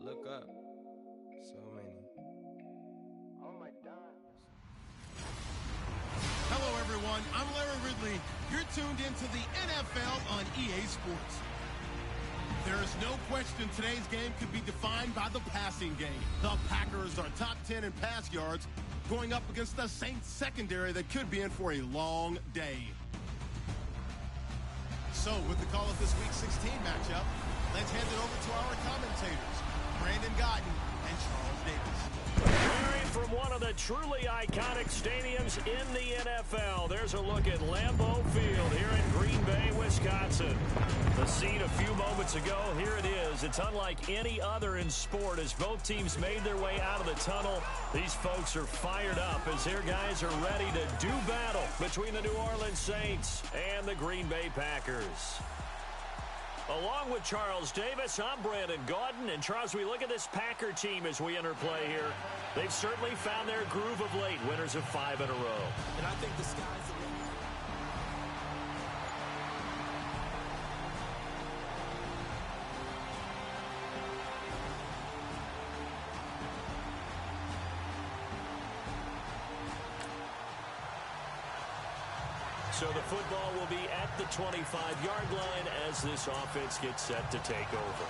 look up. So many. Oh my God. Hello, everyone. I'm Larry Ridley. You're tuned into the NFL on EA Sports. There is no question today's game could be defined by the passing game. The Packers are top 10 in pass yards, going up against the Saints secondary that could be in for a long day. So, with the call of this Week 16 matchup, let's hand it over to our commentators, Brandon Gotten and Charles Davis. Airing from one of the truly iconic stadiums in the NFL, there's a look at Lambeau Field here in Green Bay, Wisconsin. The scene a few moments ago, here it is. It's unlike any other in sport as both teams made their way out of the tunnel. These folks are fired up as their guys are ready to do battle between the New Orleans Saints and the Green Bay Packers. Along with Charles Davis, I'm Brandon Gaudin. And, Charles, we look at this Packer team as we enter play here. They've certainly found their groove of late, winners of 5 in a row. And I think the sky's the limit. So the football will be at the 25-yard line as this offense gets set to take over.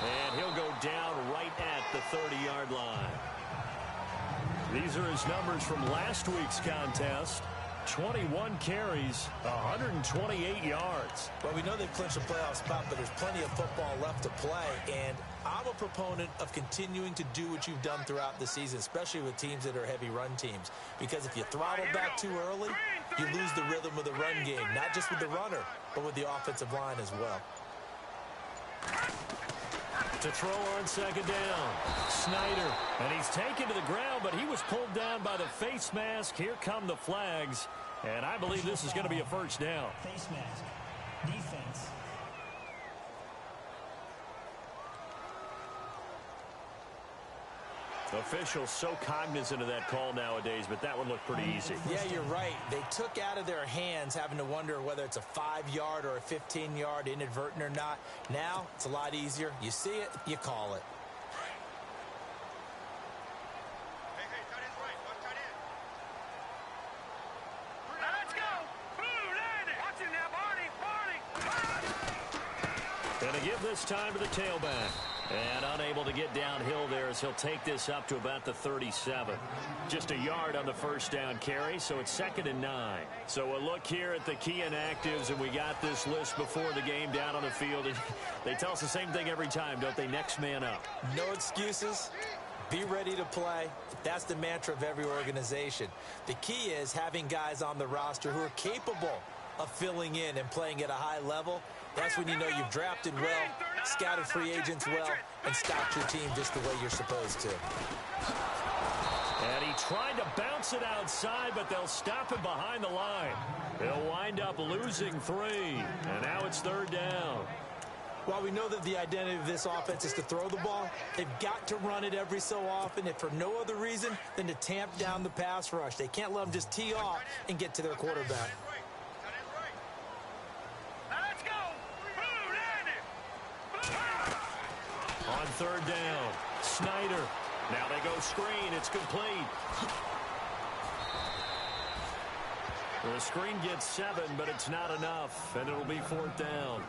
And he'll go down right at the 30-yard line. These are his numbers from last week's contest. 21 carries, 128 yards. Well, we know they've clinched a playoff spot, but there's plenty of football left to play. And I'm a proponent of continuing to do what you've done throughout the season, especially with teams that are heavy run teams. Because if you throttle back too early, you lose the rhythm of the run game, not just with the runner, but with the offensive line as well. To throw on second down, Snyder, and he's taken to the ground, but he was pulled down by the face mask. Here come the flags, and I believe this is going to be a first down. Face mask, defense. Officials so cognizant of that call nowadays, but that one looked pretty easy. Yeah, you're right. They took out of their hands having to wonder whether it's a 5-yard or a 15-yard inadvertent or not. Now, it's a lot easier. You see it, you call it. And to give this time to the tailback. And unable to get downhill there as he'll take this up to about the 37. Just a yard on the first down carry, so it's 2nd and 9. So a look here at the key inactives, and we got this list before the game down on the field. And they tell us the same thing every time, don't they? Next man up. No excuses. Be ready to play. That's the mantra of every organization. The key is having guys on the roster who are capable of filling in and playing at a high level. That's when you know you've drafted well, scouted free agents well, and stocked your team just the way you're supposed to. And he tried to bounce it outside, but they'll stop him behind the line. They'll wind up losing 3, and now it's 3rd down. While we know that the identity of this offense is to throw the ball, they've got to run it every so often, if for no other reason than to tamp down the pass rush. They can't let them just tee off and get to their quarterback. On 3rd down, Snyder. Now they go screen. It's complete. The screen gets 7, but it's not enough, and it'll be 4th down.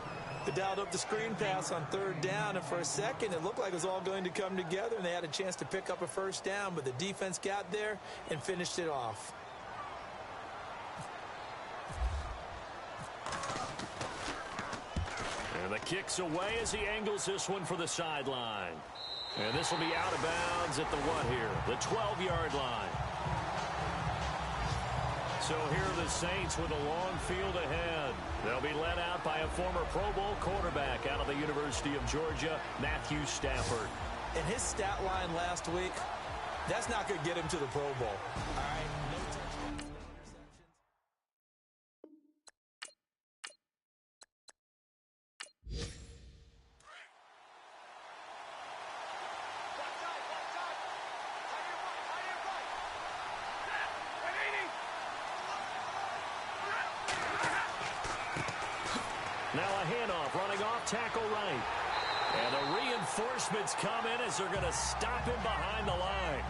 They dialed up the screen pass on 3rd down, and for a second it looked like it was all going to come together, and they had a chance to pick up a first down, but the defense got there and finished it off. And the kick's away as he angles this one for the sideline. And this will be out of bounds at the what here? The 12-yard line. So here are the Saints with a long field ahead. They'll be led out by a former Pro Bowl quarterback out of the University of Georgia, Matthew Stafford. And his stat line last week, that's not going to get him to the Pro Bowl. All right, no touchdowns, no interceptions. tackle right. And the reinforcements come in as they're going to stop him behind the line.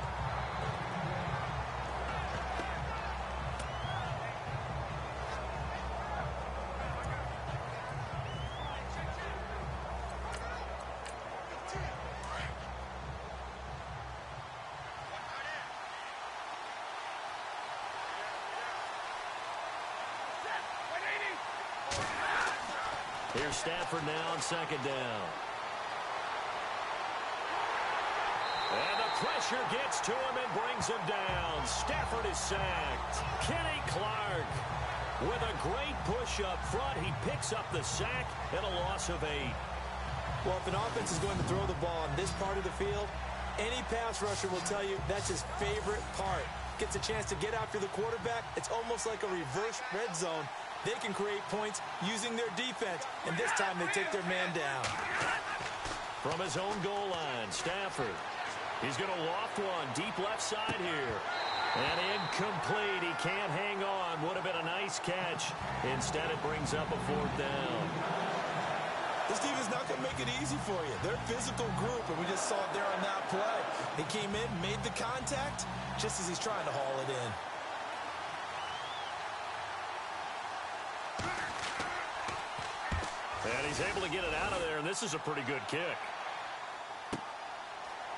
Here's Stafford now on second down. And the pressure gets to him and brings him down. Stafford is sacked. Kenny Clark with a great push up front. He picks up the sack and a loss of 8. Well, if an offense is going to throw the ball on this part of the field, any pass rusher will tell you that's his favorite part. Gets a chance to get after the quarterback. It's almost like a reverse red zone. They can create points using their defense, and this time they take their man down. From his own goal line, Stafford. He's going to loft one deep left side here. And incomplete. He can't hang on. Would have been a nice catch. Instead, it brings up a 4th down. This team is not going to make it easy for you. They're a physical group, and we just saw it there on that play. He came in, made the contact, just as he's trying to haul it in. And he's able to get it out of there, and this is a pretty good kick.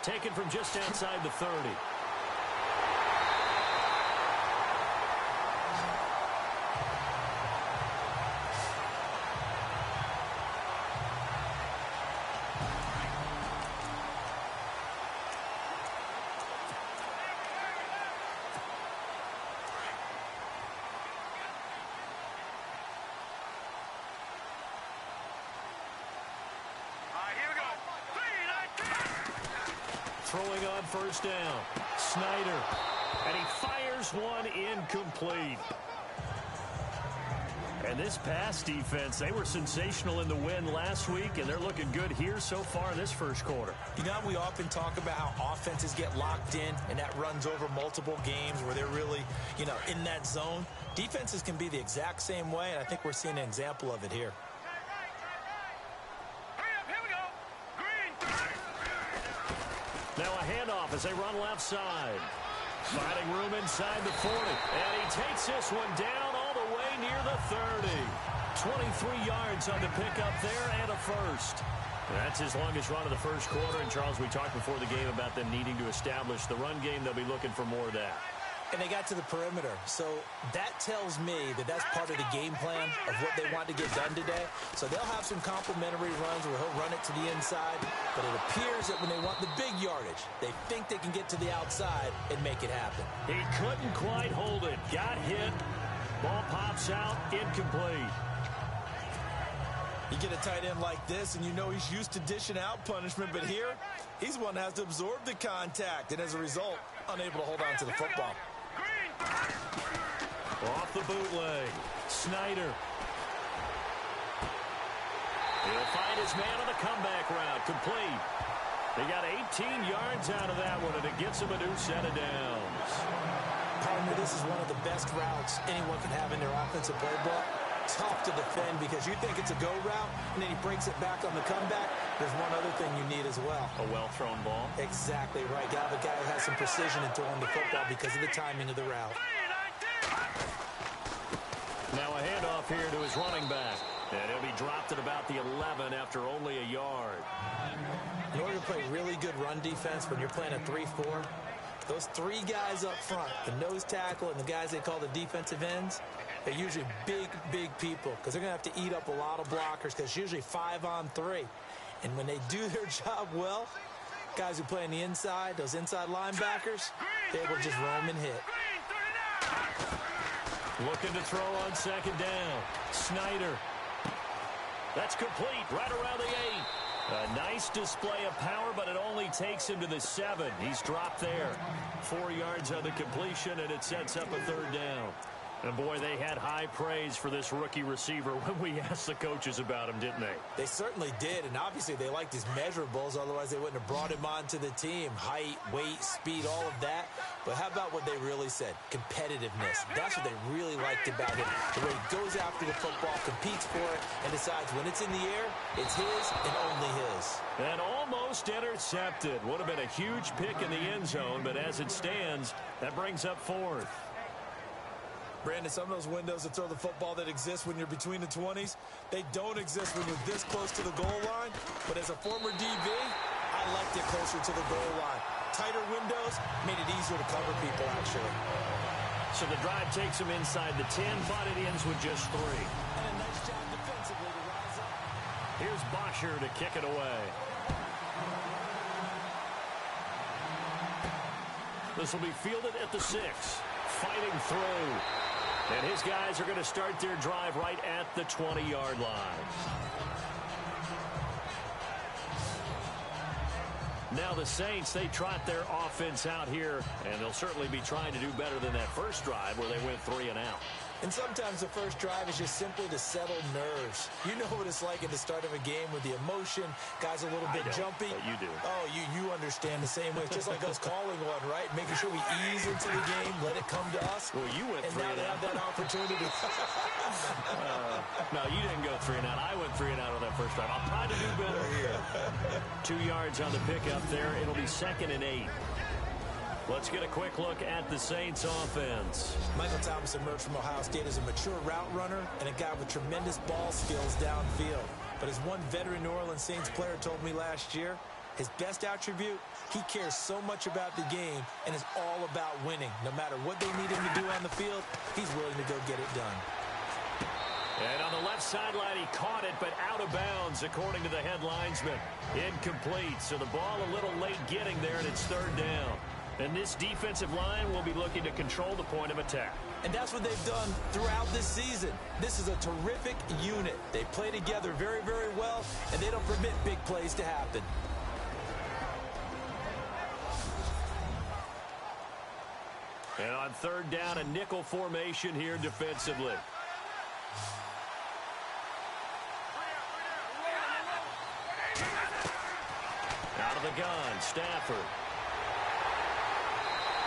Taken from just outside the 30. Throwing on first down. Snyder. And he fires one incomplete. And this pass defense, they were sensational in the win last week, and they're looking good here so far this first quarter. You know, we often talk about how offenses get locked in, and that runs over multiple games where they're really, in that zone. Defenses can be the exact same way, and I think we're seeing an example of it here. Now a handoff as they run left side. Finding room inside the 40. And he takes this one down all the way near the 30. 23 yards on the pickup there and a first. That's his longest run of the first quarter. And, Charles, we talked before the game about them needing to establish the run game. They'll be looking for more of that. And they got to the perimeter. So that tells me that that's part of the game plan of what they want to get done today. So they'll have some complimentary runs where he'll run it to the inside. But it appears that when they want the big yardage, they think they can get to the outside and make it happen. He couldn't quite hold it. Got hit. Ball pops out. Incomplete. You get a tight end like this, and you know he's used to dishing out punishment. But here, he's one that has to absorb the contact. And as a result, unable to hold on to the football. Off the bootleg. Snyder. He'll find his man on the comeback route. Complete. They got 18 yards out of that one, and it gets him a new set of downs. Partner, this is one of the best routes anyone can have in their offensive playbook. Tough to defend because you think it's a go route, and then he breaks it back on the comeback. There's one other thing you need as well. A well-thrown ball. Exactly right. Got a guy who has some precision in throwing the football because of the timing of the route. Now a handoff here to his running back. And he'll be dropped at about the 11 after only a yard. In order to play really good run defense when you're playing a 3-4, those three guys up front, the nose tackle and the guys they call the defensive ends, they're usually big, big people because they're going to have to eat up a lot of blockers because it's usually 5-on-3. And when they do their job well, guys who play on the inside, those inside linebackers, they will just roam and hit. Looking to throw on second down. Snyder. That's complete right around the 8. A nice display of power, but it only takes him to the 7. He's dropped there. 4 yards on the completion, and it sets up a third down. And boy, they had high praise for this rookie receiver when we asked the coaches about him, didn't they? They certainly did, and obviously they liked his measurables, otherwise they wouldn't have brought him onto the team. Height, weight, speed, all of that. But how about what they really said? Competitiveness. That's what they really liked about him. The way he goes after the football, competes for it, and decides when it's in the air, it's his and only his. And almost intercepted. Would have been a huge pick in the end zone, but as it stands, that brings up fourth. Brandon, some of those windows to throw the football that exist when you're between the 20s, they don't exist when you're this close to the goal line. But as a former DB, I liked it closer to the goal line. Tighter windows made it easier to cover people, actually. So the drive takes him inside the 10, but it ends with just 3. And a nice job defensively to rise up. Here's Bosher to kick it away. This will be fielded at the 6. Fighting through. And his guys are going to start their drive right at the 20-yard line. Now the Saints, they trot their offense out here, and they'll certainly be trying to do better than that first drive where they went 3 and out. And sometimes the first drive is just simply to settle nerves. You know what it's like at the start of a game with the emotion. Guys a little bit jumpy. But you do. Oh, you understand the same way. It's just like us calling one, right? Making sure we ease into the game, let it come to us. Well, you went 3 and now they have that opportunity. No, you didn't go 3 and out. I went 3 and out on that first drive. I'll try to do better here. 2 yards on the pickup there. It'll be 2nd and 8. Let's get a quick look at the Saints offense. Michael Thomas emerged from Ohio State as a mature route runner and a guy with tremendous ball skills downfield. But as one veteran New Orleans Saints player told me last year, his best attribute, he cares so much about the game and is all about winning. No matter what they need him to do on the field, he's willing to go get it done. And on the left sideline, he caught it, but out of bounds, according to the head linesman. Incomplete, so the ball a little late getting there, and it's 3rd down. And this defensive line will be looking to control the point of attack. And that's what they've done throughout this season. This is a terrific unit. They play together very, very well, and they don't permit big plays to happen. And on 3rd down, a nickel formation here defensively. Out of the gun, Stafford.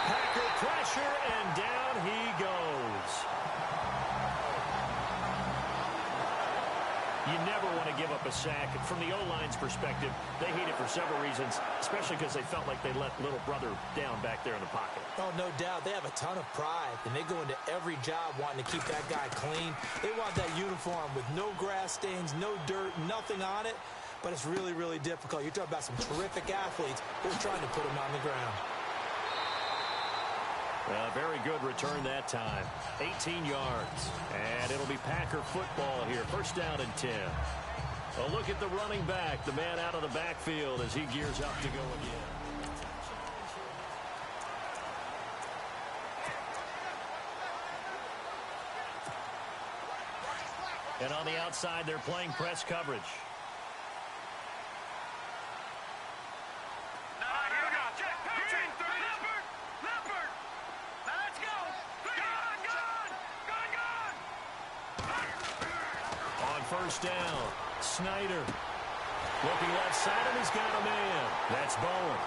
Packer pressure, and down he goes. You never want to give up a sack. From the O-line's perspective, they hate it for several reasons, especially because they felt like they let little brother down back there in the pocket. Oh, no doubt. They have a ton of pride, and they go into every job wanting to keep that guy clean. They want that uniform with no grass stains, no dirt, nothing on it, but it's really, really difficult. You're talking about some terrific athletes who are trying to put him on the ground. Very good return that time. 18 yards. And it'll be Packer football here. 1st down and 10. A look at the running back, the man out of the backfield as he gears up to go again. And on the outside, they're playing press coverage. First down, Snyder looking left side, and he's got a man. That's Bowen.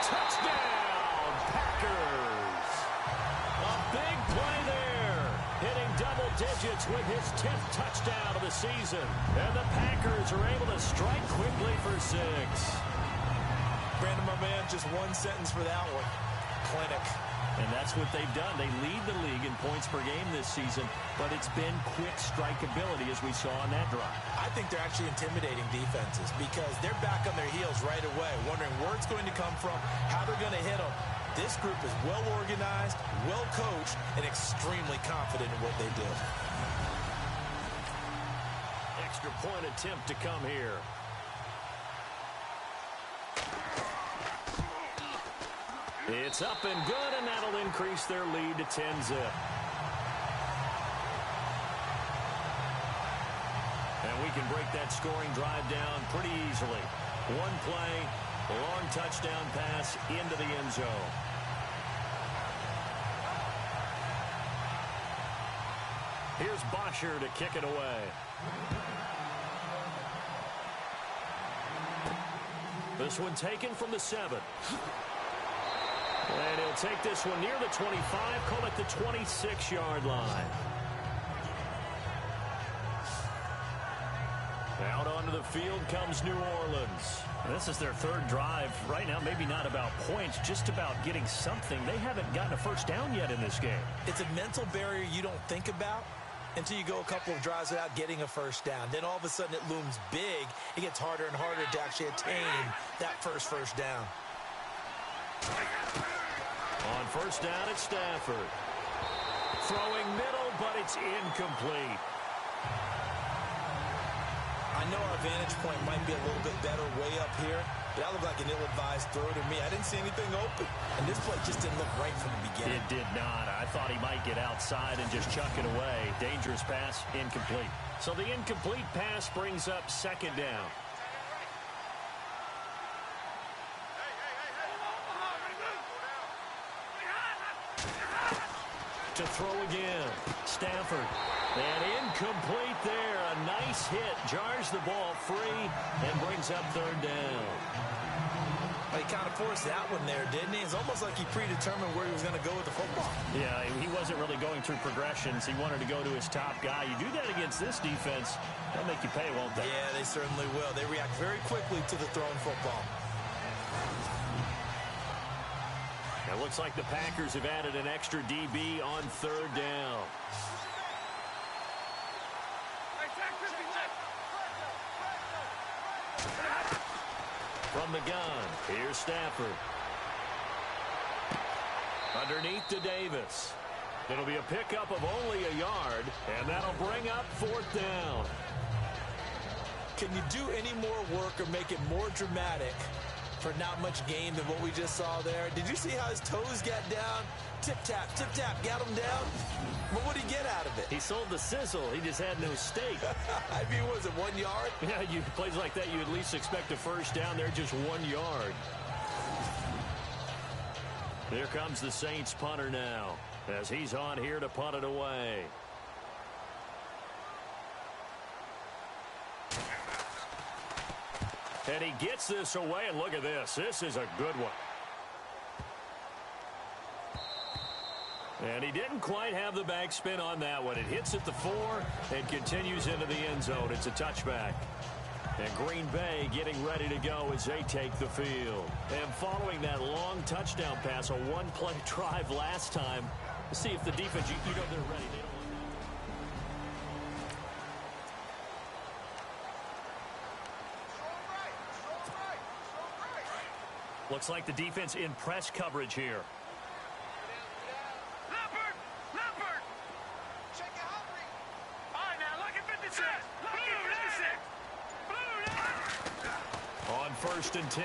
Touchdown, Packers. A big play there, hitting double digits with his 10th touchdown of the season. And the Packers are able to strike quickly for 6. Brandon, my man, just one sentence for that one. Clinic. And that's what they've done. They lead the league in points per game this season, but it's been quick strikeability as we saw on that drive. I think they're actually intimidating defenses because they're back on their heels right away, wondering where it's going to come from, how they're going to hit them. This group is well organized, well coached, and extremely confident in what they do. Extra point attempt to come here. It's up and good, and that'll increase their lead to 10-zip. And we can break that scoring drive down pretty easily. One play, a long touchdown pass into the end zone. Here's Bosher to kick it away. This one taken from the 7. And he'll take this one near the 25, call it the 26-yard line. Out onto the field comes New Orleans. This is their third drive. Right now, maybe not about points, just about getting something. They haven't gotten a first down yet in this game. It's a mental barrier you don't think about until you go a couple of drives without getting a first down. Then all of a sudden it looms big. It gets harder and harder to actually attain that first down. On first down, it's Stafford. Throwing middle, but it's incomplete. I know our vantage point might be a little bit better way up here, but that looked like an ill-advised throw to me. I didn't see anything open, and this play just didn't look right from the beginning. It did not. I thought he might get outside and just chuck it away. Dangerous pass, incomplete. So the incomplete pass brings up second down. To throw again, Stafford. And incomplete there. A nice hit. Jars the ball free and brings up third down. Well, he kind of forced that one there, didn't he? It's almost like he predetermined where he was going to go with the football. Yeah, he wasn't really going through progressions. He wanted to go to his top guy. You do that against this defense, they'll make you pay, won't they? Yeah, they certainly will. They react very quickly to the thrown football. It looks like the Packers have added an extra DB on third down. From the gun, here's Stafford. Underneath to Davis. It'll be a pickup of only a yard, and that'll bring up fourth down. Can you do any more work or make it more dramatic for not much gain than what we just saw there? Did you see how his toes got down? Tip-tap, got him down. But what did he get out of it? He sold the sizzle. He just had no steak. I mean, was it 1 yard? Yeah, you plays like that, you at least expect a first down. They're just 1 yard. Here comes the Saints punter now, as he's on here to punt it away. And he gets this away, and look at this. This is a good one. And he didn't quite have the backspin on that one. It hits at the 4 and continues into the end zone. It's a touchback. And Green Bay getting ready to go as they take the field. And following that long touchdown pass, a one-play drive last time, let's see if the defense, you know they're ready. They don't Looks like the defense in press coverage here. Leopard! Check it hungry. All right, now look at 56. On first and 10,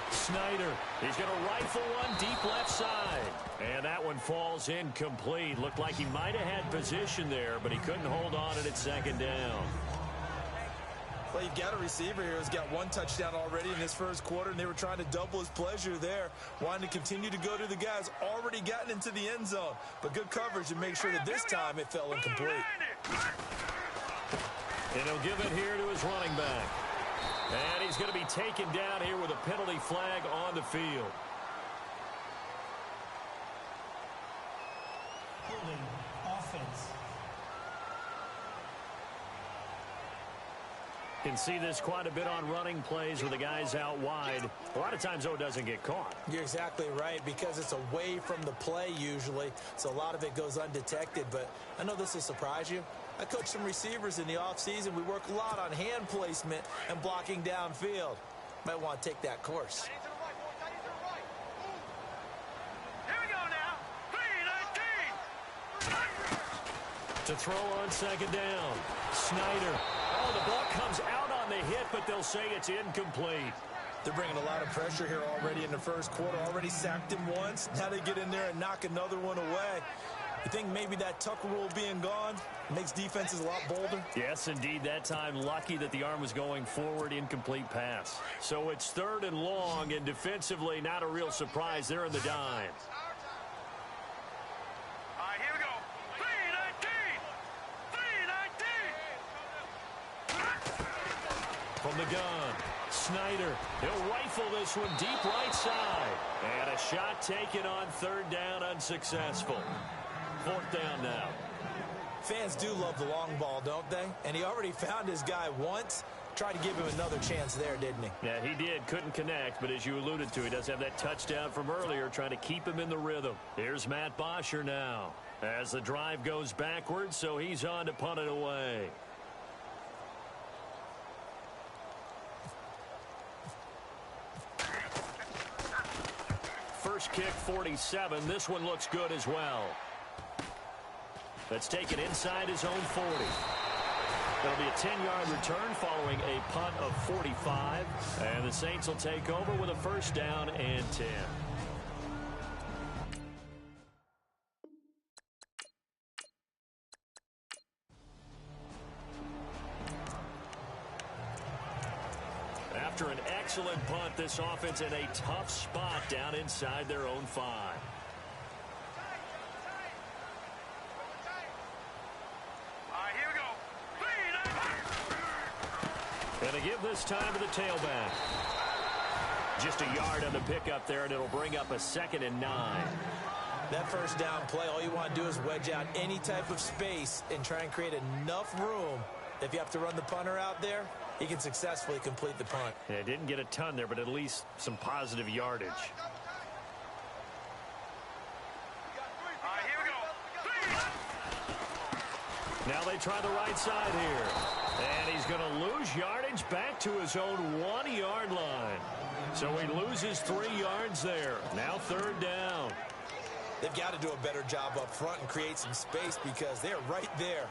Snyder. He's going to rifle one deep left side. And that one falls incomplete. Looked like he might have had position there, but he couldn't hold on at second down. Well, you've got a receiver here who's got one touchdown already in this first quarter, and they were trying to double his pleasure there, wanting to continue to go to the guys already gotten into the end zone. But good coverage to make sure that this time it fell incomplete. And he'll give it here to his running back. And he's going to be taken down here with a penalty flag on the field. Holding offense. Can see this quite a bit on running plays with the guys out wide. A lot of times, though, it doesn't get caught. You're exactly right, because it's away from the play usually, so a lot of it goes undetected. But I know this will surprise you. I coach some receivers in the offseason. We work a lot on hand placement and blocking downfield. Might want to take that course. Here we go now. 3-19. To throw on second down, Snyder. Oh, the ball comes out on the hit, but they'll say it's incomplete. They're bringing a lot of pressure here already in the first quarter. Already sacked him once. Now they get in there and knock another one away. You think maybe that Tucker rule being gone makes defenses a lot bolder? Yes, indeed. That time, lucky that the arm was going forward, incomplete pass. So it's third and long, and defensively, not a real surprise. They're in the dime. All right, here we go. 3-19. From the gun, Snyder. He'll rifle this one deep right side. And a shot taken on third down, unsuccessful. Fourth down now. Fans do love the long ball, don't they? And he already found his guy once. Tried to give him another chance there, didn't he? Yeah, he did. Couldn't connect, but as you alluded to, he does have that touchdown from earlier, trying to keep him in the rhythm. Here's Matt Bosher now. As the drive goes backwards, so he's on to punt it away. First kick, 47. This one looks good as well. That's taken inside his own 40. It'll be a 10-yard return following a punt of 45. And the Saints will take over with a first down and 10. After an excellent punt, this offense in a tough spot down inside their own 5. And they give this time to the tailback. Just a yard on the pickup there, and it'll bring up a 2nd and 9. That first down play, all you want to do is wedge out any type of space and try and create enough room. If you have to run the punter out there, he can successfully complete the punt. Yeah, didn't get a ton there, but at least some positive yardage. Now they try the right side here. And he's going to lose yardage back to his own 1-yard line. So he loses 3 yards there. Now third down. They've got to do a better job up front and create some space because they're right there,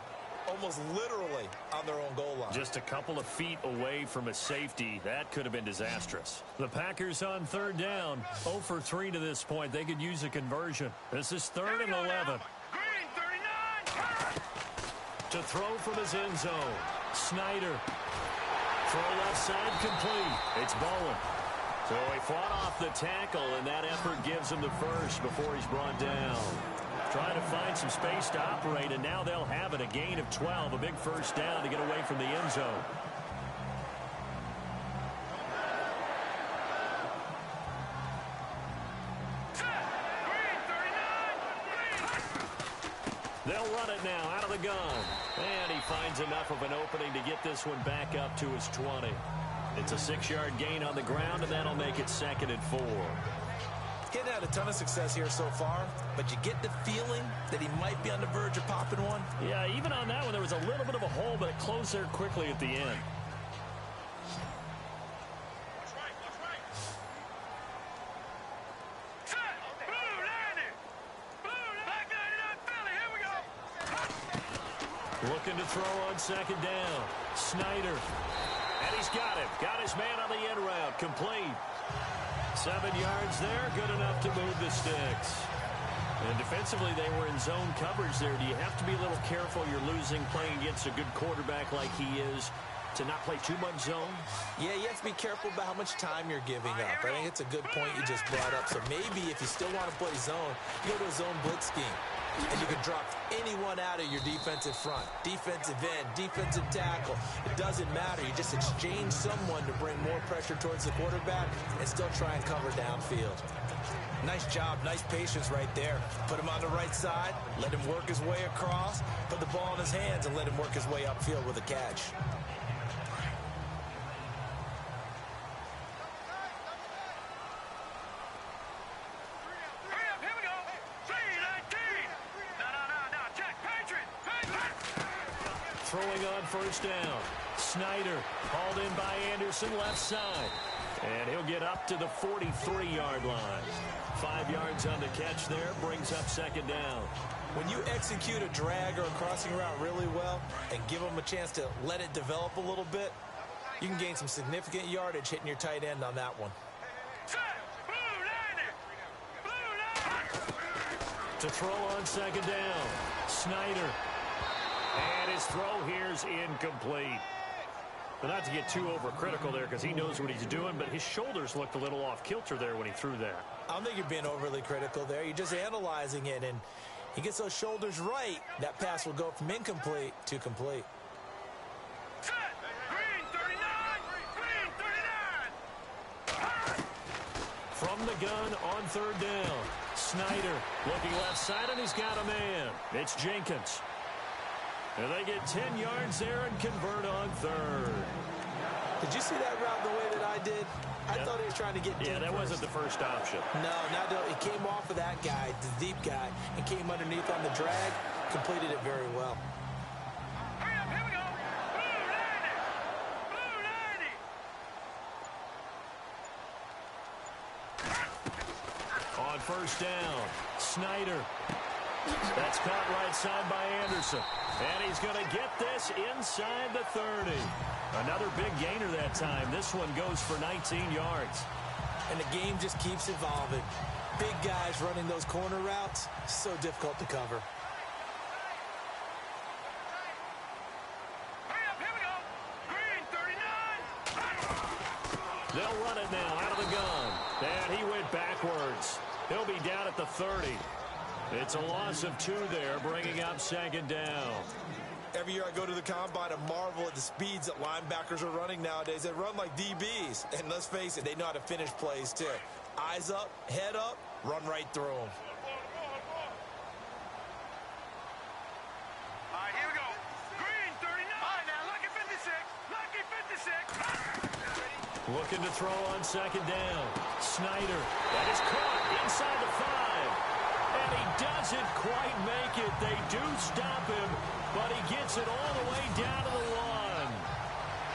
almost literally on their own goal line. Just a couple of feet away from a safety. That could have been disastrous. The Packers on third down. 0 for 3 to this point. They could use a conversion. This is 3rd and 11. To throw from his end zone. Snyder. Throw left side complete. It's Bowen. So he fought off the tackle, and that effort gives him the first before he's brought down. Trying to find some space to operate, and now they'll have it. A gain of 12, a big first down to get away from the end zone. They'll run it now out of the gun. And he finds enough of an opening to get this one back up to his 20. It's a 6-yard gain on the ground, and that'll make it 2nd and 4. Getting had a ton of success here so far, but you get the feeling that he might be on the verge of popping one. Yeah, even on that one, there was a little bit of a hole, but it closed there quickly at the end. Looking to throw on 2nd down. Snyder. And he's got him. Got his man on the end route. Complete. 7 yards there. Good enough to move the sticks. And defensively, they were in zone coverage there. Do you have to be a little careful? You're losing playing against a good quarterback like he is to not play too much zone? Yeah, you have to be careful about how much time you're giving up. I think it's a good point you just brought up. So maybe if you still want to play zone, you go to a zone blitz scheme. And you can drop anyone out of your defensive front. Defensive end, defensive tackle. It doesn't matter. You just exchange someone to bring more pressure towards the quarterback and still try and cover downfield. Nice job, nice patience right there. Put him on the right side, let him work his way across, put the ball in his hands, and let him work his way upfield with a catch. Throwing on first down. Snyder hauled in by Anderson, left side. And he'll get up to the 43-yard line. 5 yards on the catch there, brings up 2nd down. When you execute a drag or a crossing route really well and give them a chance to let it develop a little bit, you can gain some significant yardage hitting your tight end on that one. To throw on 2nd down. Snyder. And his throw here's incomplete. But not to get too overcritical there because he knows what he's doing, but his shoulders looked a little off kilter there when he threw that. I don't think you're being overly critical there. You're just analyzing it, and he gets those shoulders right. That pass will go from incomplete to complete. From the gun on third down. Snyder looking left side, and he's got a man. It's Jenkins. And they get 10 yards there and convert on third. Did you see that route the way that I did? I thought he was trying to get deep. Yeah, that wasn't the first option. No, it came off of that guy, the deep guy, and came underneath on the drag. Completed it very well. Hurry up, here we go. Blue 90. Blue 90. On first down, Snyder. That's caught right side by Anderson. And he's going to get this inside the 30. Another big gainer that time. This one goes for 19 yards. And the game just keeps evolving. Big guys running those corner routes, so difficult to cover. Hurry up, here we go. Green 39. They'll run it now out of the gun. And he went backwards. He'll be down at the 30. It's a loss of 2 there, bringing up second down. Every year I go to the combine and marvel at the speeds that linebackers are running nowadays. They run like DBs. And let's face it, they know how to finish plays too. Eyes up, head up, run right through them. All right, here we go. Green 39. All right, now, lucky 56. Lucky 56. Looking to throw on second down. Snyder. That is caught inside the 5. And he doesn't quite make it. They do stop him, but he gets it all the way down to the 1.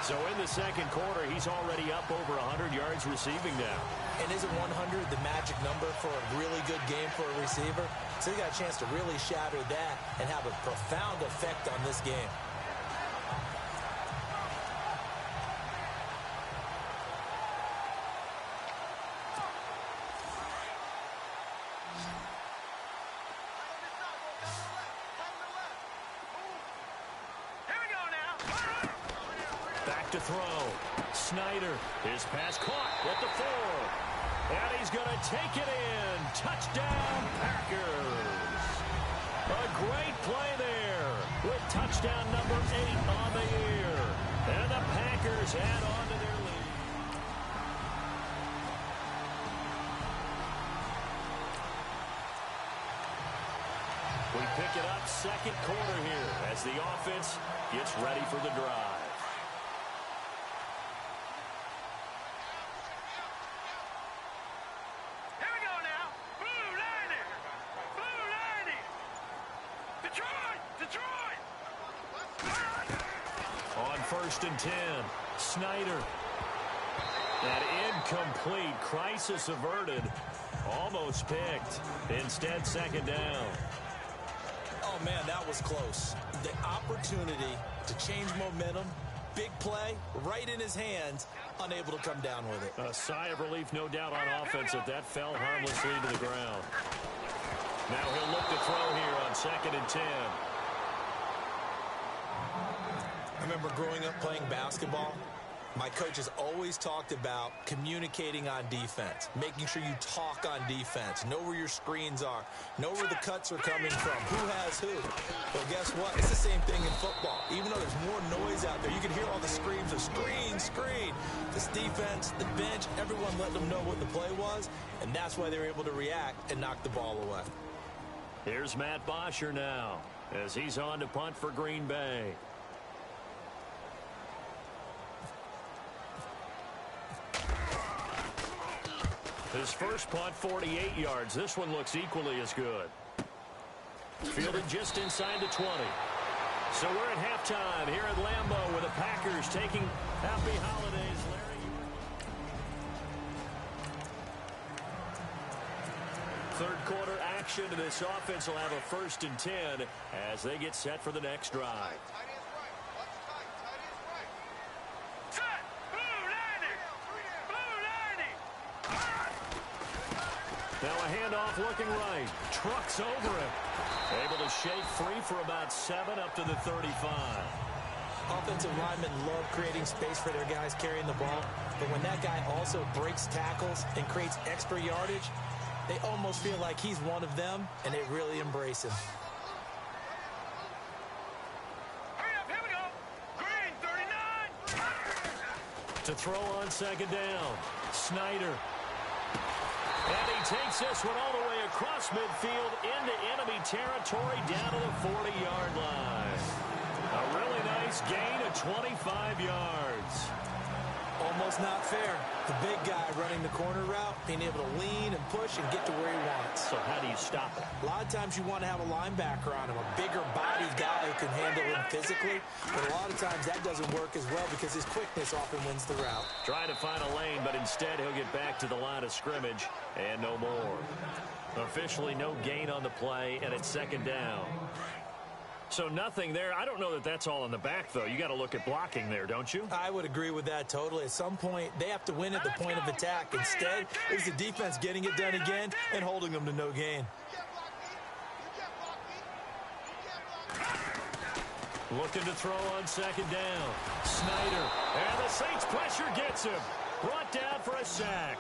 So in the second quarter, he's already up over 100 yards receiving now. And isn't 100 the magic number for a really good game for a receiver? So he got a chance to really shatter that and have a profound effect on this game. To throw. Snyder, his pass caught at the 4. And he's going to take it in. Touchdown, Packers. A great play there with touchdown number 8 on the year. And the Packers add on to their lead. We pick it up second quarter here as the offense gets ready for the drive. First and 10. Snyder. That incomplete. Crisis averted. Almost picked. Instead, second down. Oh, man, that was close. The opportunity to change momentum. Big play right in his hands. Unable to come down with it. A sigh of relief, no doubt, on offense if that fell harmlessly to the ground. Now he'll look to throw here on second and 10. I remember growing up playing basketball. My coaches always talked about communicating on defense, making sure you talk on defense, know where your screens are, know where the cuts are coming from, who has who. Well, guess what? It's the same thing in football. Even though there's more noise out there, you can hear all the screams of screen, screen. This defense, the bench, everyone let them know what the play was, and that's why they were able to react and knock the ball away. Here's Matt Bosher now as he's on to punt for Green Bay. His first punt, 48 yards. This one looks equally as good. Fielded just inside the 20. So we're at halftime here at Lambeau with the Packers taking happy holidays. Larry. Third quarter action to this offense will have a first and 10 as they get set for the next drive. Now a handoff looking right. Trucks over him. Able to shake free for about 7 up to the 35. Offensive linemen love creating space for their guys carrying the ball. But when that guy also breaks tackles and creates extra yardage, they almost feel like he's one of them, and they really embrace him. Hurry up, here we go. Green 39. To throw on second down. Snyder. And he takes this one all the way across midfield into enemy territory down to the 40-yard line. A really nice gain of 25 yards. Almost not fair. The big guy running the corner route, being able to lean and push and get to where he wants. So how do you stop it? A lot of times you want to have a linebacker on him, a bigger body guy who can handle him physically. But a lot of times that doesn't work as well because his quickness often wins the route. Trying to find a lane, but instead he'll get back to the line of scrimmage and no more. Officially no gain on the play, and it's second down. So nothing there. I don't know that that's all in the back, though. You got to look at blocking there, don't you? I would agree with that totally. At some point, they have to win at the point of attack. Instead, it was the defense getting it done again and holding them to no gain. Looking to throw on second down. Snyder. And the Saints pressure gets him. Brought down for a sack.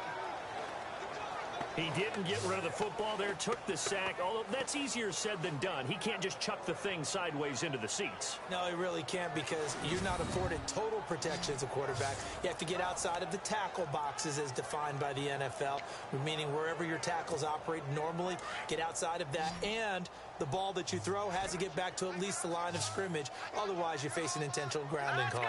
He didn't get rid of the football there, took the sack, although that's easier said than done. He can't just chuck the thing sideways into the seats. No, he really can't because you're not afforded total protection as a quarterback. You have to get outside of the tackle boxes as defined by the NFL, meaning wherever your tackles operate normally, get outside of that, and the ball that you throw has to get back to at least the line of scrimmage. Otherwise, you face an intentional grounding call.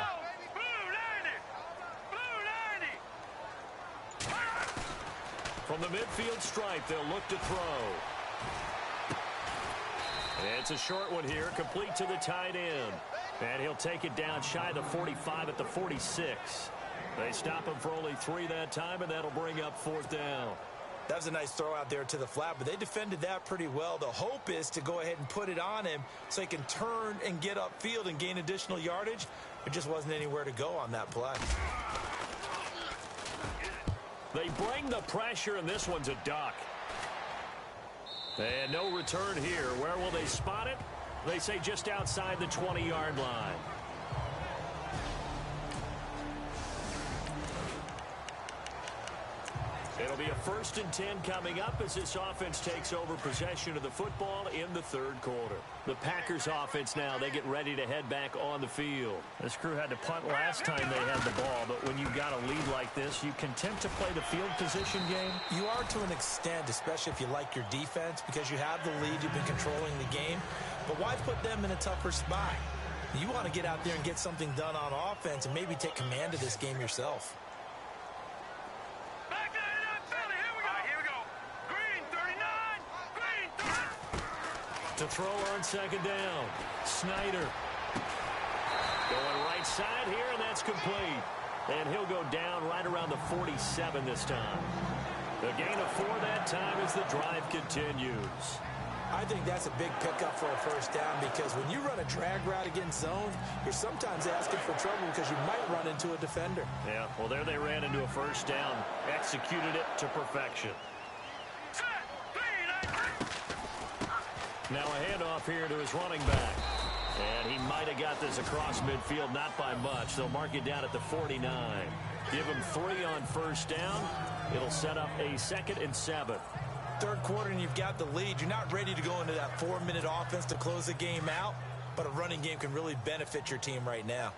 From the midfield stripe, they'll look to throw. And it's a short one here, complete to the tight end. And he'll take it down shy of the 45 at the 46. They stop him for only 3 that time, and that'll bring up fourth down. That was a nice throw out there to the flat, but they defended that pretty well. The hope is to go ahead and put it on him so he can turn and get upfield and gain additional yardage. There just wasn't anywhere to go on that play. They bring the pressure, and this one's a duck. And no return here. Where will they spot it? They say just outside the 20-yard line. It'll be a 1st and 10 coming up as this offense takes over possession of the football in the third quarter. The Packers offense now, they get ready to head back on the field. This crew had to punt last time they had the ball, but when you've got a lead like this, you content to play the field position game? You are to an extent, especially if you like your defense, because you have the lead, you've been controlling the game. But why put them in a tougher spot? You want to get out there and get something done on offense and maybe take command of this game yourself. To throw on second down. Snyder. Going right side here, and that's complete. And he'll go down right around the 47 this time. The gain of 4 that time as the drive continues. I think that's a big pickup for a first down because when you run a drag route against zone, you're sometimes asking for trouble because you might run into a defender. Yeah, well, there they ran into a first down. Executed it to perfection. Now a handoff here to his running back. And he might have got this across midfield, not by much. They'll mark it down at the 49. Give him 3 on first down. It'll set up a 2nd and 7. Third quarter and you've got the lead. You're not ready to go into that 4-minute offense to close the game out, but a running game can really benefit your team right now.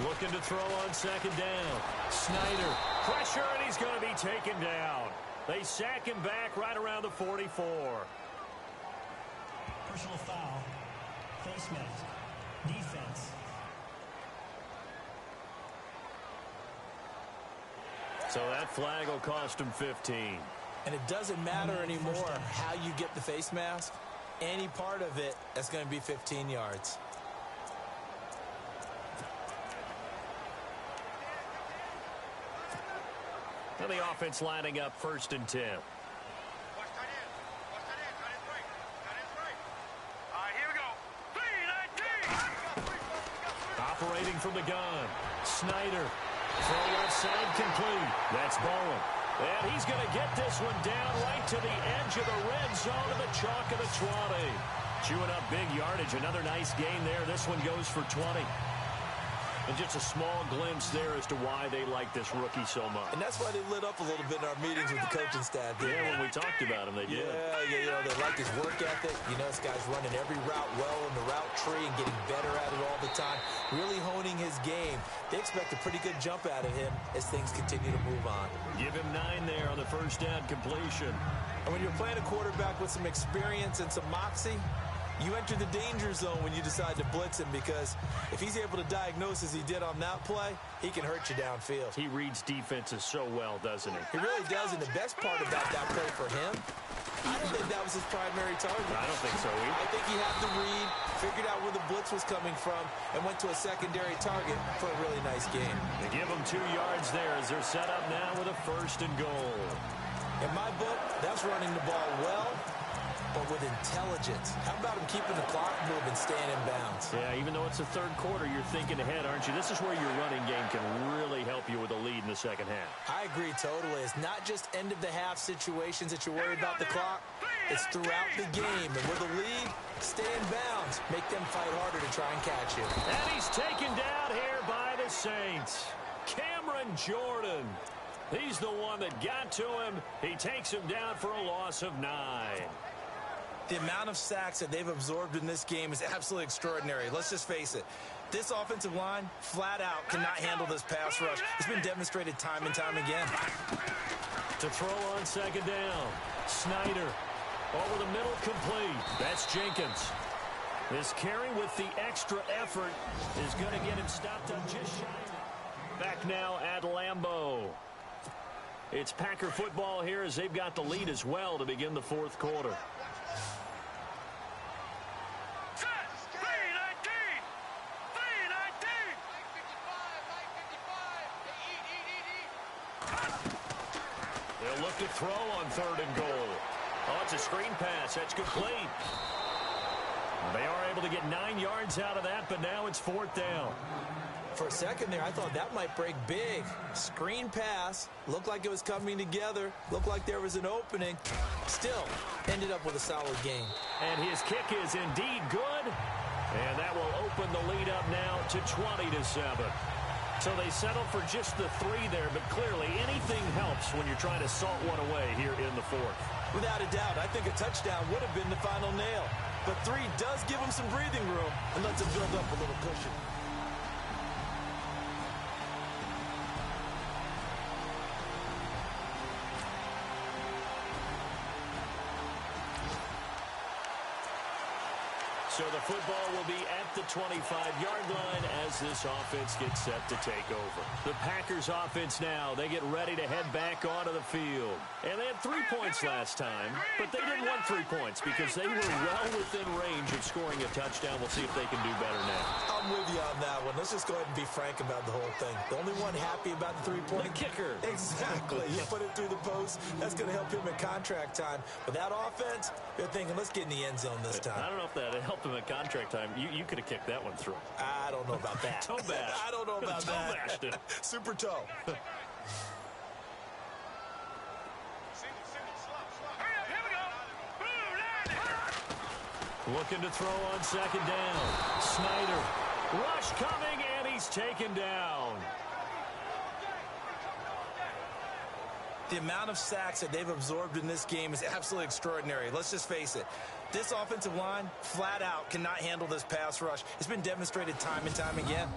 Looking to throw on second down. Snyder. Pressure, and he's going to be taken down. They sack him back right around the 44. Personal foul. Face mask. Defense. So that flag will cost him 15. And it doesn't matter anymore how you get the face mask. Any part of it, that's going to be 15 yards. And the offense lining up 1st and 10. Operating from the gun. Snyder. Throw left side complete. That's Bowen. And he's going to get this one down right to the edge of the red zone of the chalk of the 20. Chewing up big yardage. Another nice gain there. This one goes for 20. And just a small glimpse there as to why they like this rookie so much. And that's why they lit up a little bit in our meetings with the coaching staff. Yeah, when we talked about him, they did. Yeah, they like his work ethic. You know, this guy's running every route well in the route tree and getting better at it all the time, really honing his game. They expect a pretty good jump out of him as things continue to move on. Give him 9 there on the first down completion. And when you're playing a quarterback with some experience and some moxie, you enter the danger zone when you decide to blitz him, because if he's able to diagnose as he did on that play, he can hurt you downfield. He reads defenses so well, doesn't he? He really does, and the best part about that play for him, I don't think that was his primary target. I don't think so either. I think he had the read, figured out where the blitz was coming from, and went to a secondary target for a really nice game. They give him 2 yards there as they're set up now with a 1st and goal. In my book, that's running the ball well, but with intelligence. How about him keeping the clock moving, staying in bounds? Yeah, even though it's the 3rd quarter, you're thinking ahead, aren't you? This is where your running game can really help you with a lead in the 2nd half. I agree totally. It's not just end-of-the-half situations that you worry about the clock. It's throughout the game. And with a lead, stay in bounds. Make them fight harder to try and catch you. And he's taken down here by the Saints. Cameron Jordan. He's the one that got to him. He takes him down for a loss of 9. The amount of sacks that they've absorbed in this game is absolutely extraordinary. Let's just face it. This offensive line, flat out, cannot handle this pass rush. It's been demonstrated time and time again. To throw on 2nd down. Snyder. Over the middle, complete. That's Jenkins. This carry with the extra effort is going to get him stopped up just shy. Back now at Lambeau. It's Packer football here as they've got the lead as well to begin the 4th quarter. They'll look to throw on 3rd and goal. Oh, it's a screen pass. That's complete. They are able to get 9 yards out of that, but now it's 4th down. For a second there, I thought that might break big. Screen pass. Looked like it was coming together. Looked like there was an opening. Still, ended up with a solid game. And his kick is indeed good. And that will open the lead up now to 20-7. So they settle for just the 3 there, but clearly anything helps when you're trying to salt one away here in the 4th. Without a doubt, I think a touchdown would have been the final nail. But 3 does give them some breathing room and lets them build up a little cushion. So the football will be at the 25-yard line as this offense gets set to take over. The Packers offense now, they get ready to head back onto the field. And they had 3 points last time, but they didn't want 3 points because they were well within range of scoring a touchdown. We'll see if they can do better now. I'm with you on that one. Let's just go ahead and be frank about the whole thing. The only one happy about the 3-point? The kicker. Exactly. You put it through the post. That's going to help him in contract time. But that offense, they're thinking, let's get in the end zone this time. I don't know if that helped him at contract time. You could have kicked that one through. I don't know about that. Toe bash. I don't know about toe that. Bashed it. Super toe. Looking to throw on 2nd down. Snyder. Rush coming, and he's taken down. The amount of sacks that they've absorbed in this game is absolutely extraordinary. Let's just face it. This offensive line, flat out, cannot handle this pass rush. It's been demonstrated time and time again.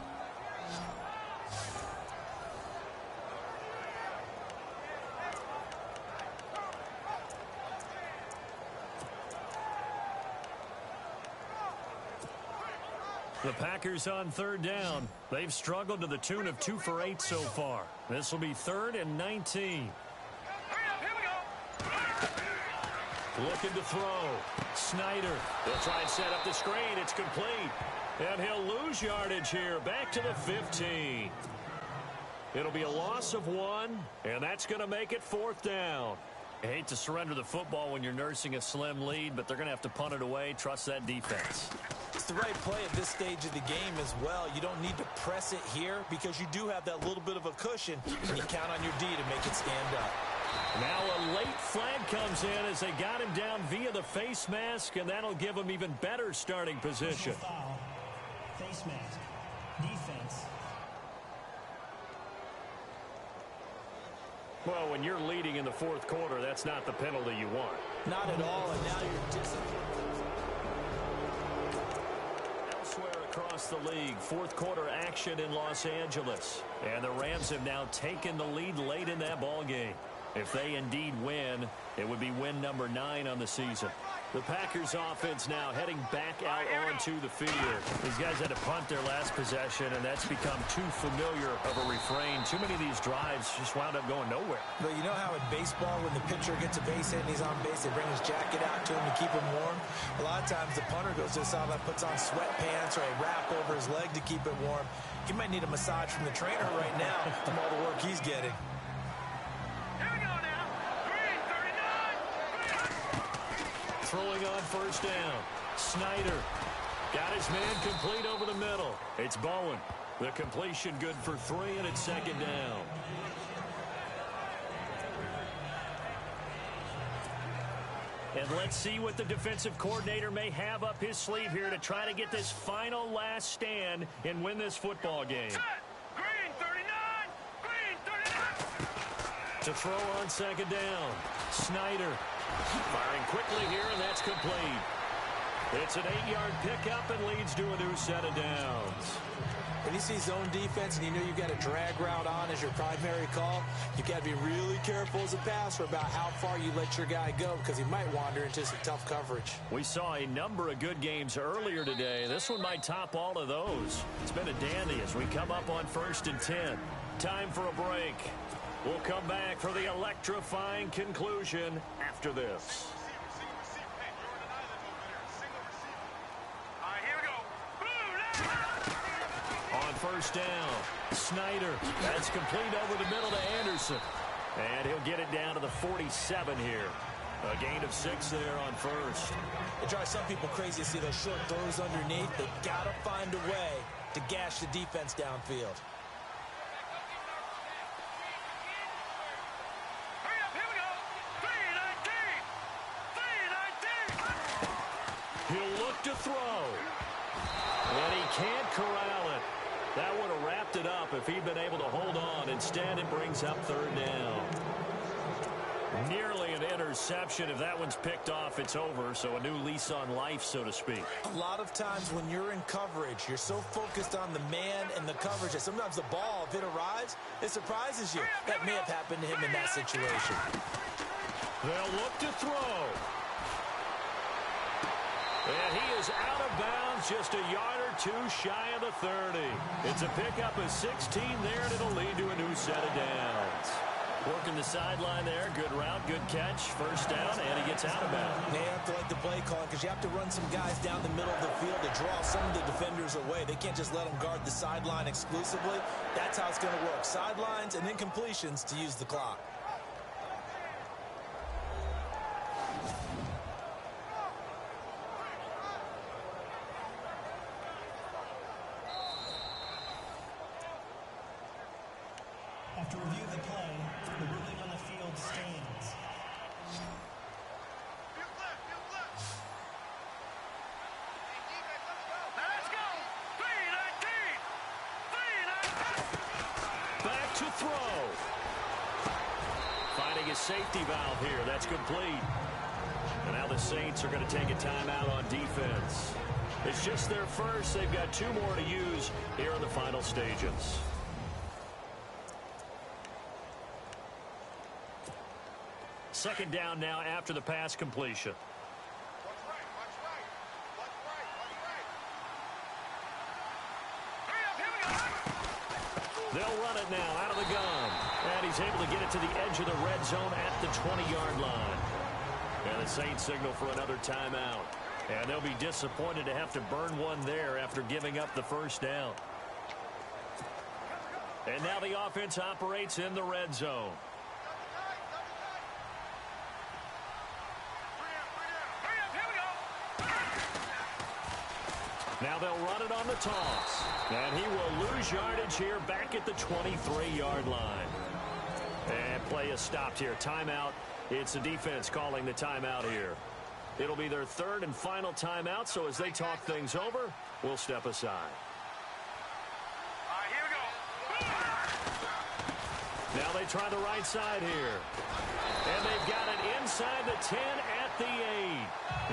The Packers on 3rd down. They've struggled to the tune of 2 for 8 so far. This will be 3rd and 19. Looking to throw. Snyder. They'll try and set up the screen. It's complete. And he'll lose yardage here. Back to the 15. It'll be a loss of 1, and that's going to make it 4th down. I hate to surrender the football when you're nursing a slim lead, but they're going to have to punt it away. Trust that defense. It's the right play at this stage of the game as well. You don't need to press it here because you do have that little bit of a cushion, and you count on your D to make it stand up. Now a late flag comes in as they got him down via the face mask, and that'll give him even better starting position. Foul. Face mask. Defense. Well, when you're leading in the fourth quarter, that's not the penalty you want. Not at all, and now you're disciplined. Elsewhere across the league, fourth quarter action in Los Angeles. And the Rams have now taken the lead late in that ball game. If they indeed win, it would be win number 9 on the season. The Packers offense now heading back out onto the field. These guys had to punt their last possession, and that's become too familiar of a refrain. Too many of these drives just wound up going nowhere. But you know how in baseball, when the pitcher gets a base hit and he's on base, they bring his jacket out to him to keep him warm? A lot of times the punter goes to the sideline, puts on sweatpants or a wrap over his leg to keep it warm. He might need a massage from the trainer right now from all the work he's getting. Throwing on first down. Snyder got his man complete over the middle. It's Bowen. The completion good for 3, and it's second down. And let's see what the defensive coordinator may have up his sleeve here to try to get this final last stand and win this football game. Green 39! Green 39! To throw on second down. Snyder firing quickly here, and that's complete. It's an 8-yard pickup and leads to a new set of downs. When you see zone defense and you know you've got a drag route on as your primary call, you've got to be really careful as a passer about how far you let your guy go because he might wander into some tough coverage. We saw a number of good games earlier today. This one might top all of those. It's been a dandy as we come up on 1st and 10. Time for a break. We'll come back for the electrifying conclusion after this. On first down, Snyder. That's complete over the middle to Anderson. And he'll get it down to the 47 here. A gain of 6 there on first. It drives some people crazy to see those short throws underneath. They've got to find a way to gash the defense downfield. He'll look to throw. And he can't corral it. That would have wrapped it up if he'd been able to hold on. Instead, it brings up third down. Nearly an interception. If that one's picked off, it's over. So a new lease on life, so to speak. A lot of times when you're in coverage, you're so focused on the man and the coverage that sometimes the ball, if it arrives, it surprises you. That may have happened to him in that situation. They'll look to throw. And he is out of bounds, just a yard or two shy of the 30. It's a pickup of 16 there, and it'll lead to a new set of downs. Working the sideline there. Good route, good catch. First down, and he gets out of bounds. They have to like the play calling because you have to run some guys down the middle of the field to draw some of the defenders away. They can't just let them guard the sideline exclusively. That's how it's going to work. Sidelines and then completions to use the clock. After review of the play, the ruling on the field stands. Let's go! 3-19! Back to throw. Finding a safety valve here. That's complete. And now the Saints are going to take a timeout on defense. It's just their first. They've got 2 more to use here in the final stages. Second down now after the pass completion. They'll run it now out of the gun. And he's able to get it to the edge of the red zone at the 20-yard line. And the Saints signal for another timeout. And they'll be disappointed to have to burn one there after giving up the first down. And now the offense operates in the red zone. Now they'll run it on the toss. And he will lose yardage here back at the 23-yard line. And play is stopped here. Timeout. It's the defense calling the timeout here. It'll be their third and final timeout, so as they talk things over, we'll step aside. All right, here we go. Now they try the right side here. And they've got it inside the 10 at the 8.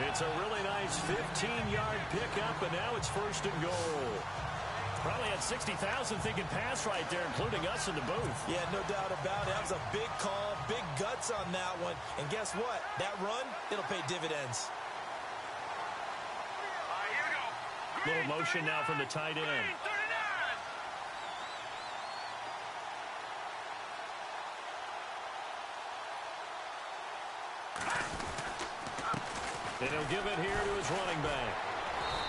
It's a really nice 15-yard pickup, and now it's 1st and goal. Probably had 60,000 thinking pass right there, including us in the booth. Yeah, no doubt about it. That was a big call, big guts on that one. And guess what? That run, it'll pay dividends. Here we go. Little motion now from the tight end. 39. And he'll give it here to his running back.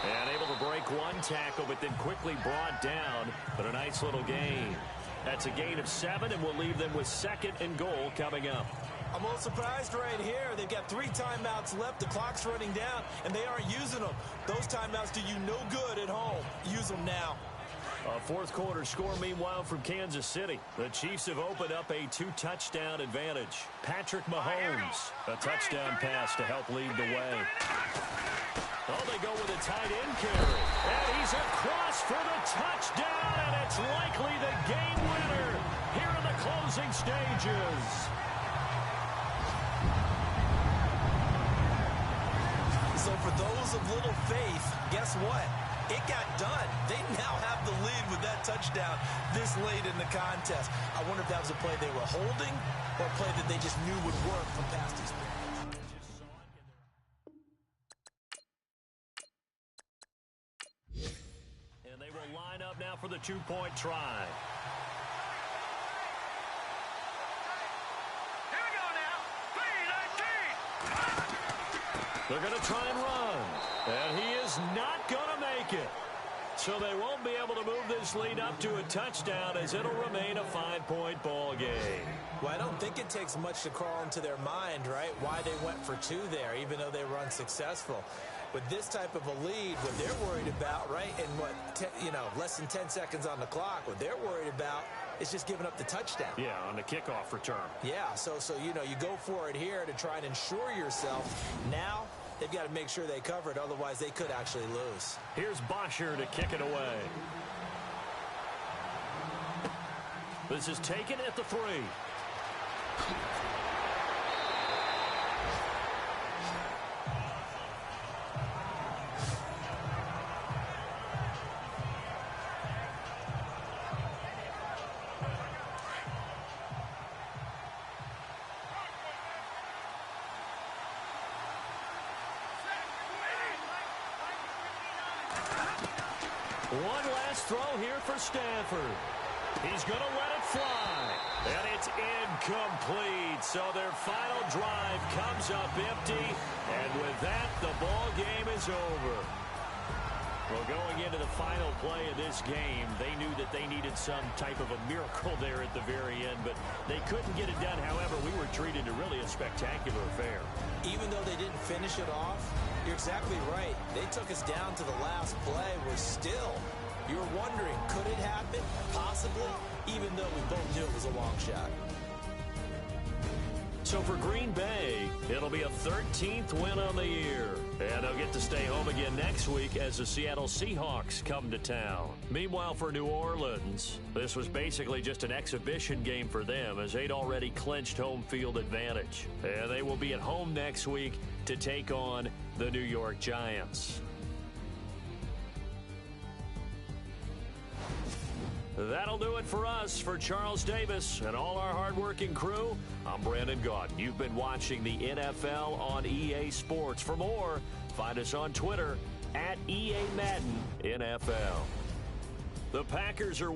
And able to break one tackle, but then quickly brought down. But a nice little gain. That's a gain of 7, and we'll leave them with 2nd and goal coming up. I'm a little surprised right here. They've got 3 timeouts left. The clock's running down, and they aren't using them. Those timeouts do you no good at home. Use them now. A 4th quarter score, meanwhile, from Kansas City. The Chiefs have opened up a 2-touchdown advantage. Patrick Mahomes, a touchdown pass to help lead the way. Oh, they go with a tight end carry. And he's across for the touchdown, and it's likely the game winner here in the closing stages. So for those of little faith, guess what? It got done. They now have the lead with that touchdown this late in the contest. I wonder if that was a play they were holding or a play that they just knew would work from past experience. And they will line up now for the 2-point try. Here we go now. 3-19. They're going to try and run. And he is not going to make it. So they won't be able to move this lead up to a touchdown, as it'll remain a 5-point ball game. Well, I don't think it takes much to crawl into their mind, right, why they went for 2 there, even though they were unsuccessful. With this type of a lead, what they're worried about, right, and less than 10 seconds on the clock, what they're worried about is just giving up the touchdown. Yeah, on the kickoff return. Yeah, so you go for it here to try and ensure yourself. Now they've got to make sure they cover it, otherwise they could actually lose. Here's Bosher to kick it away. This is taken at the 3. One last throw here for Stanford. He's going to let it fly. And it's incomplete. So their final drive comes up empty. And with that, the ball game is over. Well, going into the final play of this game, they knew that they needed some type of a miracle there at the very end, but they couldn't get it done. However, we were treated to really a spectacular affair. Even though they didn't finish it off, you're exactly right. They took us down to the last play. We're still, you were wondering, could it happen? Possibly, even though we both knew it was a long shot. So for Green Bay, it'll be a 13th win on the year. And they'll get to stay home again next week as the Seattle Seahawks come to town. Meanwhile, for New Orleans, this was basically just an exhibition game for them, as they'd already clinched home field advantage. And they will be at home next week to take on the New York Giants. That'll do it for us. For Charles Davis and all our hardworking crew, I'm Brandon Gaudin. You've been watching the NFL on EA Sports. For more, find us on Twitter @EA Madden NFL. The Packers are